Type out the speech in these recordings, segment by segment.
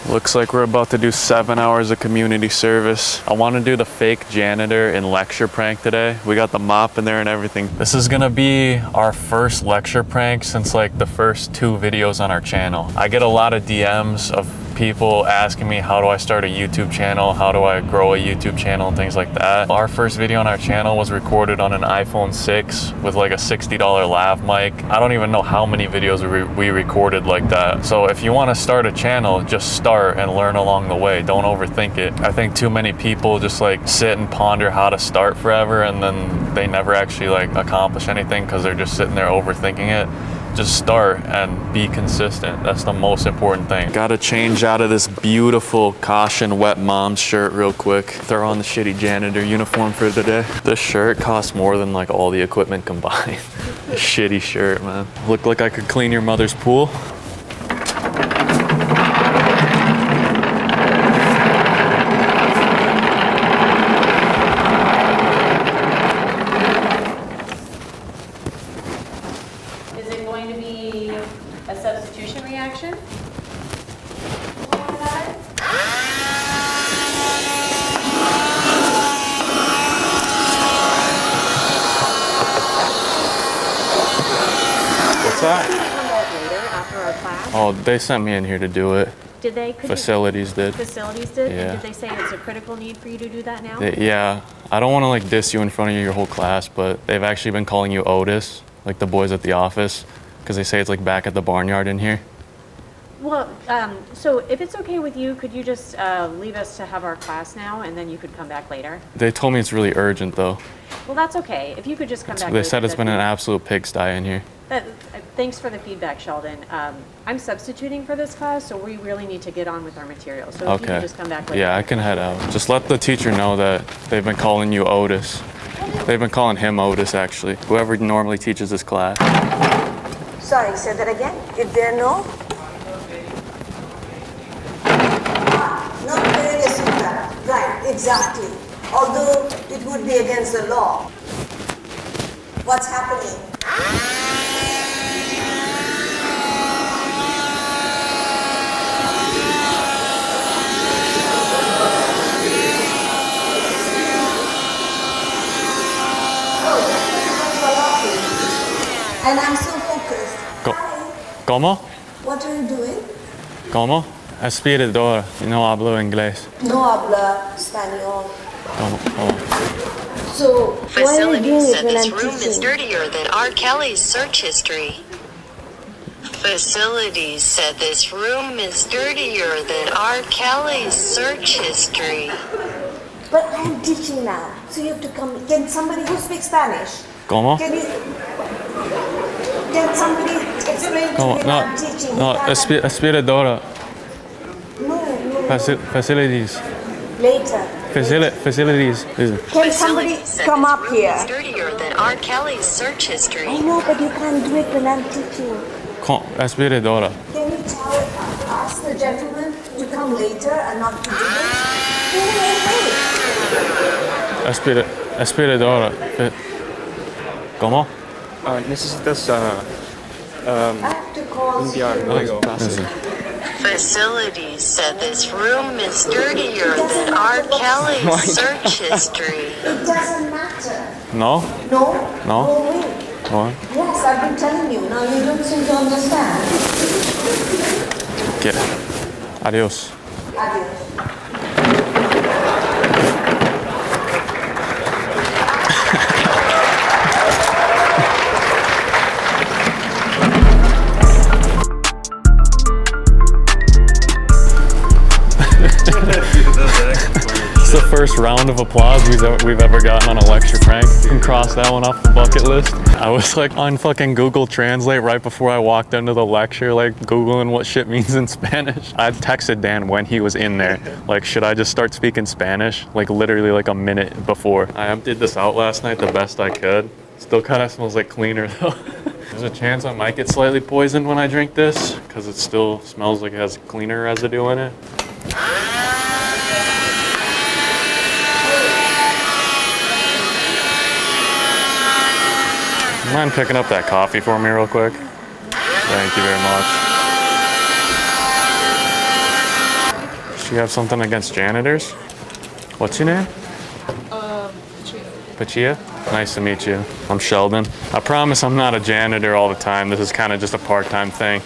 Looks like we're about to do 7 hours of community service. I want to do the fake janitor and lecture prank today. We got the mop in there and everything. This is gonna be our first lecture prank since like the first 2 videos on our channel. I get a lot of DMs of people asking me, how do I start a YouTube channel? How do I grow a YouTube channel and things like that. Our first video on our channel was recorded on an iPhone 6 with like a $60 lav mic. I don't even know how many videos we recorded like that. So if you want to start a channel, just start and learn along the way. Don't overthink it. I think too many people just like sit and ponder how to start forever and then they never actually like accomplish anything because they're just sitting there overthinking it. Just start and be consistent. That's the most important thing. Gotta change out of this beautiful caution wet mom's shirt real quick. Throw on the shitty janitor uniform for today. This shirt costs more than like all the equipment combined. Shitty shirt, man. Look like I could clean your mother's pool. Oh, they sent me in here to do it. Did they? Facilities did. Facilities did? Yeah. And did they say it's a critical need for you to do that now? Yeah. I don't want to like diss you in front of your whole class, but they've actually been calling you Otis, like the boys at the office, because they say it's like back at the barnyard in here. Well, so if it's okay with you, could you just leave us to have our class now, and then you could come back later? They told me it's really urgent, though. Well, that's okay. If you could just come back They later, said it's been an absolute pigsty in here. Thanks for the feedback, Sheldon. I'm substituting for this class, so we really need to get on with our material. So if you could just come back later. Yeah, I can head out. Just let the teacher know that they've been calling you Otis. They've been calling him Otis, actually. Whoever normally teaches this class. Sorry, say that again. If they're no? Not very that. Right, exactly. Although it would be against the law. What's happening? And I'm so focused. ¿Cómo? What are you doing? ¿Cómo? Aspiradora. No hablo inglés. No habla español. ¿Cómo? So, why are you doing Facilities it said when this I'm room is teaching? dirtier than R. Kelly's search history. Facilities said this room is dirtier than R. Kelly's search history. But I'm teaching now, so you have to come. Can somebody who speaks Spanish? ¿Cómo? Can somebody explain to me what I'm teaching? No, aspiradora. No. Facilities. Later. Facilities. Can somebody come up here? It's dirtier than R. Kelly's search history. I know, but you can't do it when I'm teaching. Aspiradora. Can you ask the gentleman to come later and not to do it? Aspiradora. ¿Cómo? Necesitas I have to call. Facilities said this room is dirtier than R. Kelly's search history. It doesn't matter. No? No? No? Go away. What? Yes, I've been telling you. Now you don't seem to understand. Okay. Adios. Adios. It's the first round of applause we've ever gotten on a lecture prank. You can cross that one off the bucket list. I was like on fucking Google Translate right before I walked into the lecture, like Googling what shit means in Spanish. I texted Dan when he was in there, like, should I just start speaking Spanish? Like literally like a minute before. I emptied this out last night the best I could. Still kind of smells like cleaner though. There's a chance I might get slightly poisoned when I drink this because it still smells like it has cleaner residue in it. Mind picking up that coffee for me real quick? Thank you very much. Do you have something against janitors? What's your name? Pachia? Nice to meet you. I'm Sheldon. I promise I'm not a janitor all the time. This is kind of just a part-time thing.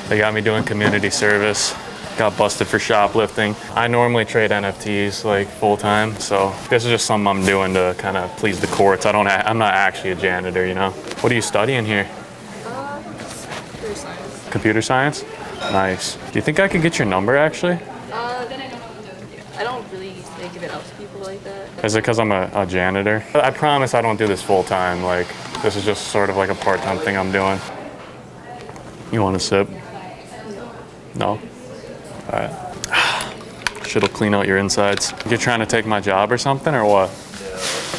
They got me doing community service. Got busted for shoplifting. I normally trade NFTs like full-time, so this is just something I'm doing to kind of please the courts. I'm not actually a janitor, you know? What are you studying here? Computer science. Computer science? Nice. Do you think I could get your number actually? I don't really give it out to people like that. Is it because I'm a janitor? I promise I don't do this full-time. Like, this is just sort of like a part-time thing I'm doing. You want a sip? No? All right. Shit'll clean out your insides. You're trying to take my job or something, or what?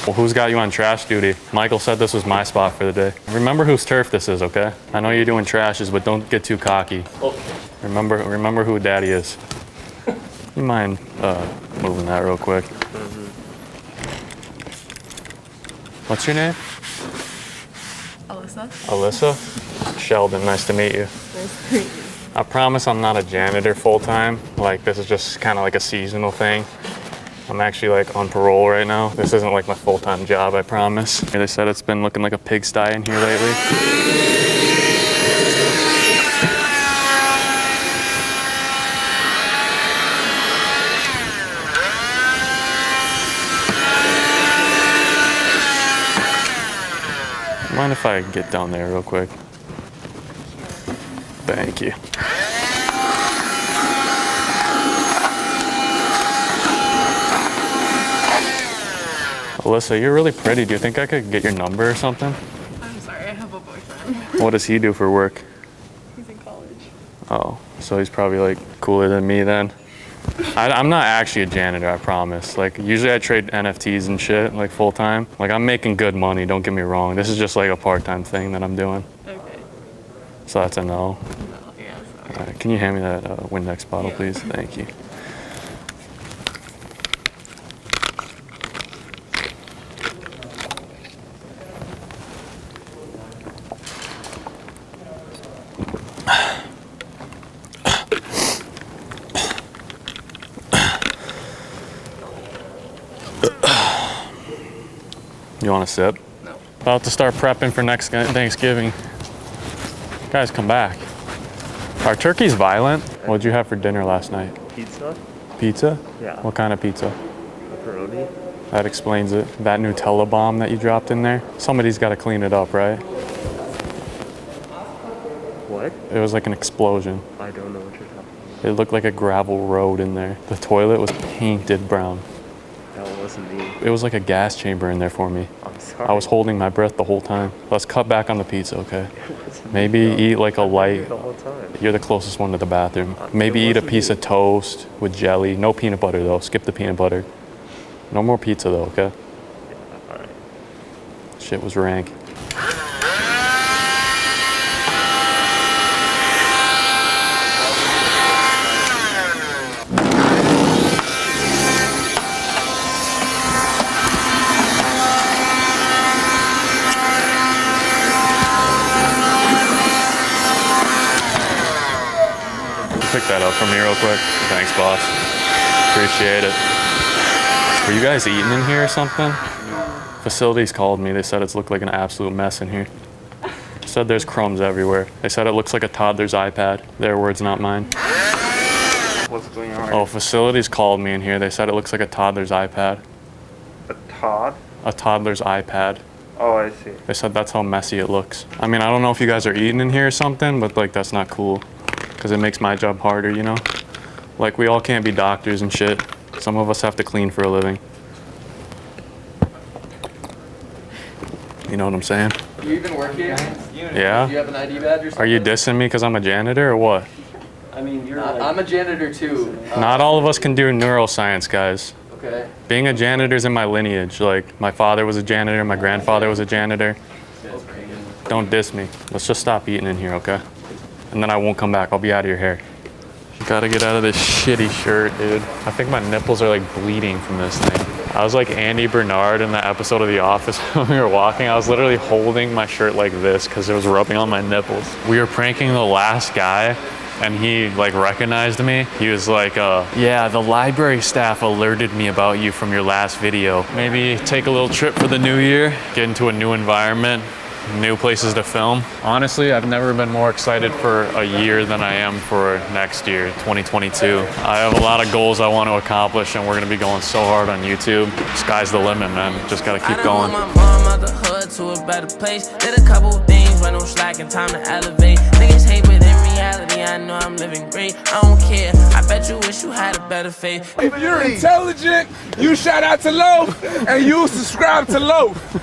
Well, who's got you on trash duty? Michael said this was my spot for the day. Remember whose turf this is, okay? I know you're doing trashes, but don't get too cocky. Okay. Remember who Daddy is. You mind moving that real quick? What's your name? Alyssa. Alyssa? Sheldon, nice to meet you. Nice to meet you. I promise I'm not a janitor full-time. Like, this is just kind of like a seasonal thing. I'm actually like on parole right now. This isn't like my full-time job, I promise. They said it's been looking like a pigsty in here lately. Mind if I get down there real quick? Thank you. Alyssa, you're really pretty. Do you think I could get your number or something? I'm sorry, I have a boyfriend. What does he do for work? He's in college. Oh, so he's probably like cooler than me then. I'm not actually a janitor, I promise. Like, usually I trade NFTs and shit, like full time. Like, I'm making good money, don't get me wrong. This is just like a part-time thing that I'm doing. Okay. So that's a no. No, yeah, sorry. All right, can you hand me that Windex bottle, Yeah. please? Thank you. You want a sip? No. About to start prepping for next Thanksgiving. Guys, come back. Our turkey's violent. What'd you have for dinner last night? Pizza? Pizza? Yeah. What kind of pizza? Pepperoni? That explains it. That Nutella bomb that you dropped in there. Somebody's got to clean it up, right? What? It was like an explosion. I don't know what you're talking about. It looked like a gravel road in there. The toilet was painted brown. That wasn't me. It was like a gas chamber in there for me. I'm sorry. I was holding my breath the whole time. Let's cut back on the pizza, okay? It wasn't Maybe me, though. eat like a I've been light. here the whole time. You're the closest one to the bathroom. It Maybe eat a wasn't piece me. of toast with jelly. No peanut butter though. Skip the peanut butter. No more pizza though, okay? All right. Shit was rank. Pick that up for me real quick. Thanks, boss. Appreciate it. Were you guys eating in here or something? Facilities called me. They said it's looked like an absolute mess in here. Said there's crumbs everywhere. They said it looks like a toddler's iPad. Their words, not mine. What's going on? Oh, facilities called me in here. They said it looks like a toddler's iPad. A Todd? A toddler's iPad. Oh, I see. They said that's how messy it looks. I mean, I don't know if you guys are eating in here or something, but like that's not cool. Because it makes my job harder, you know? Like, we all can't be doctors and shit. Some of us have to clean for a living. You know what I'm saying? You even work here? Yeah? Do you have an ID badge or something? Are you dissing me because I'm a janitor or what? I mean, I'm a janitor too. Not all of us can do neuroscience, guys. Okay. Being a janitor's in my lineage. Like, my father was a janitor, my grandfather was a janitor. Don't diss me. Let's just stop eating in here, okay? And then I won't come back. I'll be out of your hair. You gotta get out of this shitty shirt, dude. I think my nipples are like bleeding from this thing. I was like Andy Bernard in that episode of The Office when we were walking. I was literally holding my shirt like this because it was rubbing on my nipples. We were pranking the last guy and he like recognized me. He was like, yeah, the library staff alerted me about you from your last video. Maybe take a little trip for the new year, get into a new environment, new places to film. Honestly, I've never been more excited for a year than I am for next year, 2022. I have a lot of goals I want to accomplish, and we're gonna be going so hard on YouTube. Sky's the limit, man. Just gotta keep going. My mom out the hood to a better place. Did a couple things, but no slacking, time to elevate. Niggas hate, but in reality, I know I'm living great. I don't care. I bet you wish you had a better faith. If you're intelligent, you shout out to Loaf, and you subscribe to Loaf.